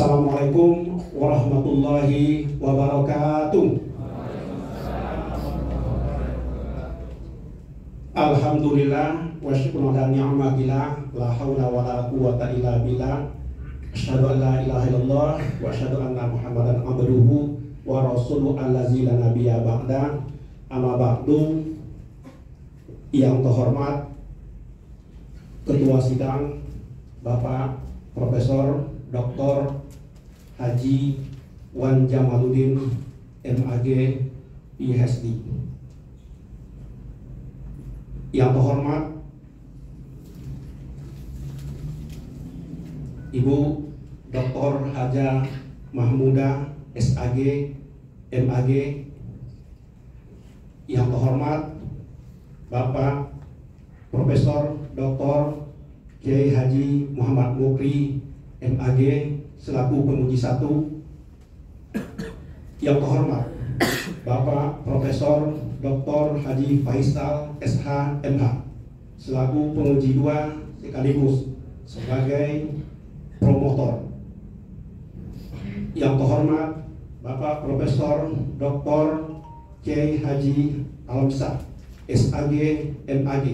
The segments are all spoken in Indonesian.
Assalamualaikum warahmatullahi wabarakatuh. Alhamdulillah wa syukrun ala ni'matillah, la haula wa la quwwata illa billah. Asyhadu an la ilaha illallah wa asyhadu anna Muhammadan abduhu wa rasuluhu allazi la nabiyya ba'da. Amma ba'du. Yang terhormat Ketua Sidang Bapak Profesor Dr. Haji Wan Jamaluddin MAG PhD. Yang terhormat Ibu Dr. Haja Mahmuda SAG MAG. Yang terhormat Bapak Profesor Dr. Kiai Haji Muhammad Mukri MAG selaku penguji 1. Yang terhormat Bapak Profesor Dr. Haji Faisal SH MH selaku penguji 2 sekaligus sebagai promotor. Yang terhormat Bapak Profesor Dr. Kiai Haji Alamsyah SAG MAG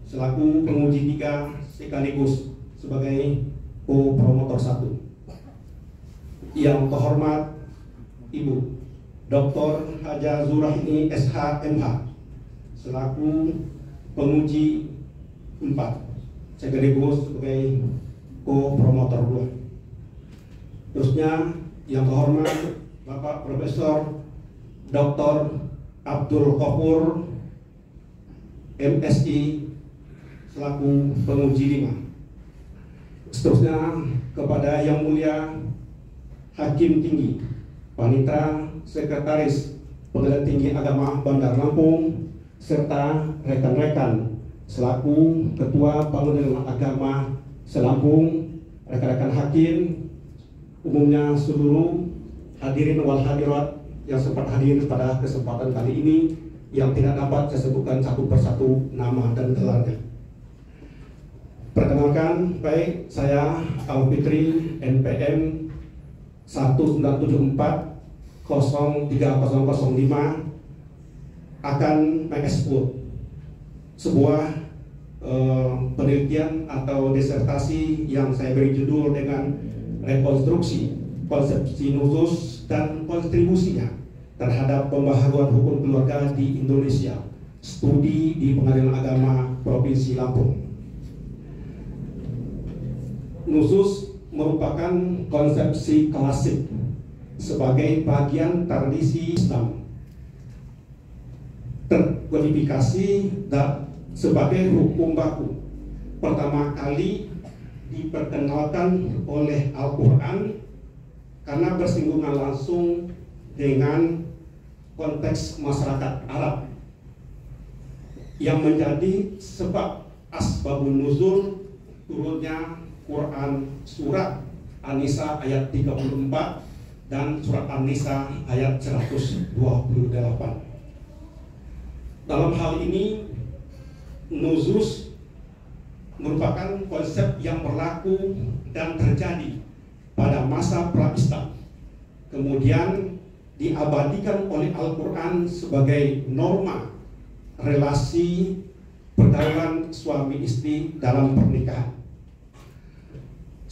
selaku penguji 3 sekaligus sebagai promotor 1. Yang terhormat Ibu Dr. Haja Zurahini SH MH selaku penguji 4 sekaligus sebagai promotor 2. Terusnya yang terhormat Bapak Profesor Dr. Abdul Ghafur MSI selaku penguji 5. Seterusnya kepada Yang Mulia Hakim Tinggi Panitra Sekretaris Pengadilan Tinggi Agama Bandar Lampung serta rekan-rekan selaku Ketua Pengadilan Agama Selampung, rekan-rekan hakim, umumnya seluruh hadirin wal hadirat yang sempat hadir pada kesempatan kali ini yang tidak dapat saya sebutkan satu persatu nama dan gelarnya. Perkenalkan, baik, saya Alfitri NPM 197403005 akan mengekspos sebuah penelitian atau disertasi yang saya beri judul dengan rekonstruksi konsepsi nusus dan kontribusinya terhadap pembaharuan hukum keluarga di Indonesia, studi di Pengadilan Agama Provinsi Lampung. Nusus merupakan konsepsi klasik sebagai bagian tradisi Islam, terkodifikasi sebagai hukum baku. Pertama kali diperkenalkan oleh Al-Quran karena bersinggungan langsung dengan konteks masyarakat Arab yang menjadi sebab asbabun nuzul turunnya Quran surat An-Nisa ayat 34 dan surat An-Nisa ayat 128. Dalam hal ini nuzus merupakan konsep yang berlaku dan terjadi pada masa pra-Islam, kemudian diabadikan oleh Al-Quran sebagai norma relasi pergaulan suami istri dalam pernikahan.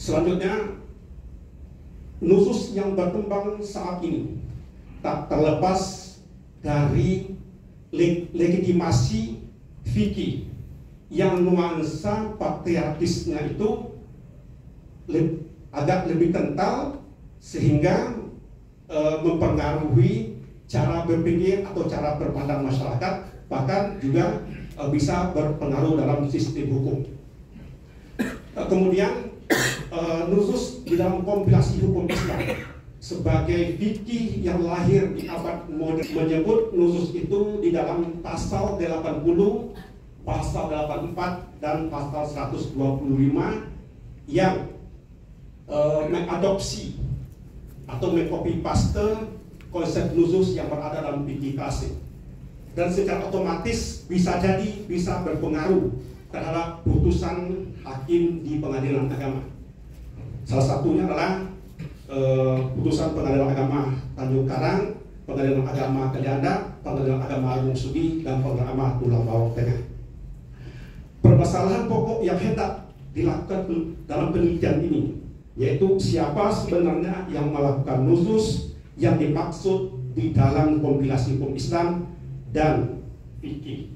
Selanjutnya, nusus yang berkembang saat ini tak terlepas dari legitimasi fikih yang nuansa patriarkisnya itu agak lebih kental sehingga mempengaruhi cara berpikir atau cara berpandang masyarakat, bahkan juga bisa berpengaruh dalam sistem hukum. Kemudian nusus di dalam kompilasi hukum Islam sebagai fikih yang lahir di abad modern menyebut nusus itu di dalam pasal 80, pasal 84 dan pasal 125 yang mengadopsi atau mengcopy paste konsep nusus yang berada dalam fikih klasik, dan secara otomatis bisa berpengaruh terhadap putusan hakim di pengadilan agama. Salah satunya adalah putusan Pengadilan Agama Tanjung Karang, Pengadilan Agama Kalianda, Pengadilan Agama Arung Sudi, dan Pengadilan Agama Tulang Bawang Tengah. Permasalahan pokok yang hendak dilakukan dalam penelitian ini yaitu siapa sebenarnya yang melakukan nuzus yang dimaksud di dalam kompilasi hukum Islam dan fikih.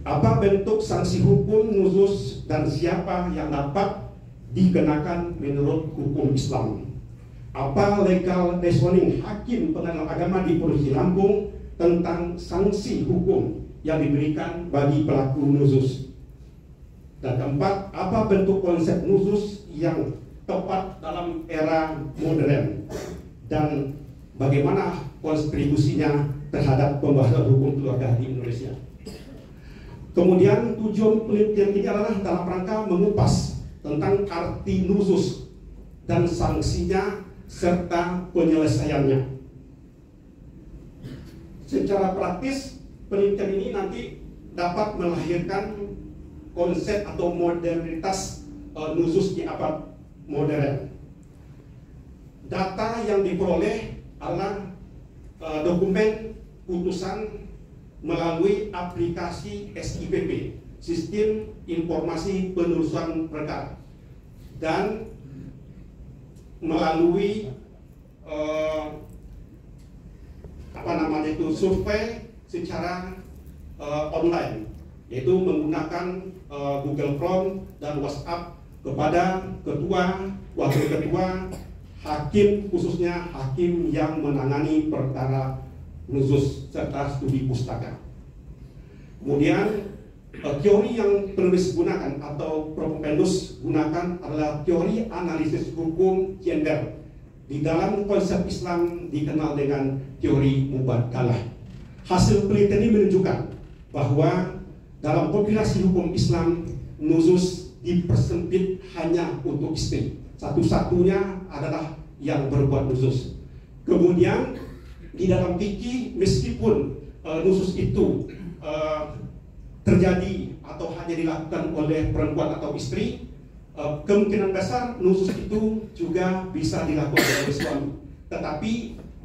Apa bentuk sanksi hukum nuzus dan siapa yang dapat dikenakan menurut hukum Islam? Apa legal reasoning hakim pengadilan agama di Provinsi Lampung tentang sanksi hukum yang diberikan bagi pelaku nuzus? Dan keempat, apa bentuk konsep nuzus yang tepat dalam era modern dan bagaimana kontribusinya terhadap pembahasan hukum keluarga di Indonesia? Kemudian tujuan penelitian ini adalah dalam rangka mengupas tentang arti nuzus dan sanksinya serta penyelesaiannya. Secara praktis, penelitian ini nanti dapat melahirkan konsep atau modernitas nuzus di abad modern. Data yang diperoleh adalah dokumen putusan melalui aplikasi SIPP, Sistem Informasi Penelusuran Perkara, dan melalui survei secara online, yaitu menggunakan Google Form dan WhatsApp kepada ketua, wakil ketua, hakim, khususnya hakim yang menangani perkara nuzus serta studi pustaka. Kemudian teori yang penulis gunakan atau Propendus gunakan adalah teori analisis hukum gender. Di dalam konsep Islam dikenal dengan teori mubadalah. Hasil penelitian ini menunjukkan bahwa dalam kompilasi hukum Islam, nuzus dipersempit hanya untuk istri. Satu-satunya adalah yang berbuat nuzus. Kemudian di dalam fikih, meskipun nuzus itu terjadi atau hanya dilakukan oleh perempuan atau istri, kemungkinan besar nuzus itu juga bisa dilakukan oleh suami. Tetapi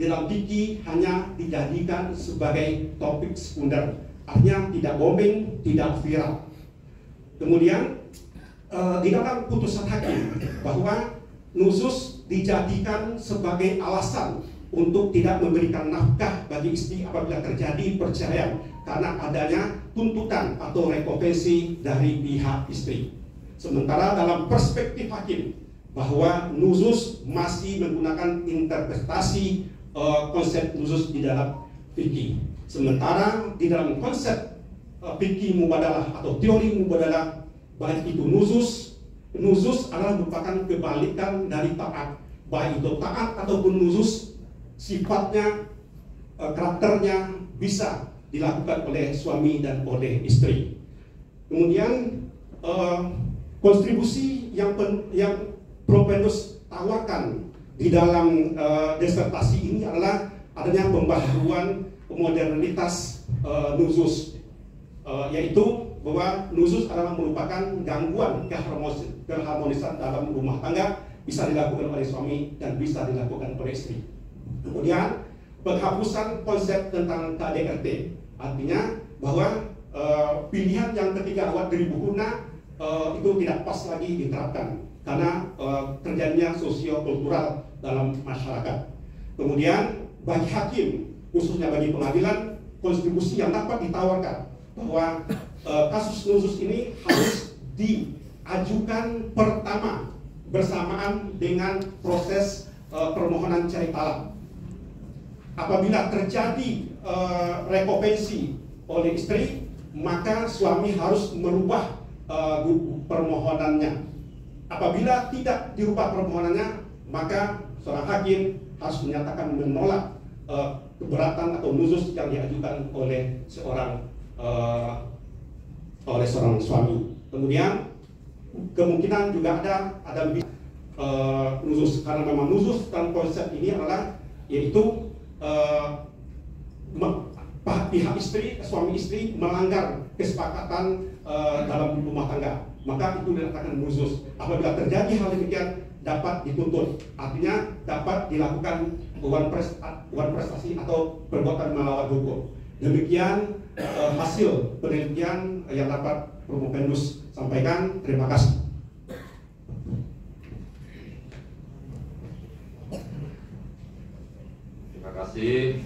dalam fikih hanya dijadikan sebagai topik sekunder, artinya tidak booming, tidak viral. Kemudian di dalam putusan hakim bahwa nuzus dijadikan sebagai alasan untuk tidak memberikan nafkah bagi istri apabila terjadi perceraian karena adanya tuntutan atau rekompensi dari pihak istri. Sementara dalam perspektif hakim bahwa nuzus masih menggunakan interpretasi konsep nuzus di dalam fikih. Sementara di dalam konsep fikih mubadalah atau teori mubadalah, baik itu nuzus adalah merupakan kebalikan dari taat, baik itu taat ataupun nuzus sifatnya, karakternya bisa dilakukan oleh suami dan oleh istri. Kemudian kontribusi yang Propendus tawarkan di dalam disertasi ini adalah adanya pembaharuan modernitas nuzus, yaitu bahwa nuzus adalah merupakan gangguan keharmonisan dalam rumah tangga, bisa dilakukan oleh suami dan bisa dilakukan oleh istri. Kemudian penghapusan konsep tentang KDRT, artinya bahwa pilihan yang ketiga awal dari buhuna itu tidak pas lagi diterapkan karena terjadinya sosio-kultural dalam masyarakat. Kemudian bagi hakim, khususnya bagi pengadilan, kontribusi yang dapat ditawarkan bahwa kasus nuzus ini harus diajukan pertama bersamaan dengan proses permohonan cerai talak. Apabila terjadi rekompensi oleh istri, maka suami harus merubah permohonannya. Apabila tidak dirubah permohonannya, maka seorang hakim harus menyatakan menolak keberatan atau nuzus yang diajukan oleh seorang suami. Kemudian kemungkinan juga ada nuzus, karena memang nuzus dalam konsep ini adalah yaitu pihak istri, suami istri melanggar kesepakatan dalam rumah tangga, maka itu dikatakan nuzus. Apabila terjadi hal demikian, dapat dituntut, artinya dapat dilakukan uang prestasi atau perbuatan melawan hukum. Demikian hasil penelitian yang dapat Promopendus sampaikan. Terima kasih. Terima kasih.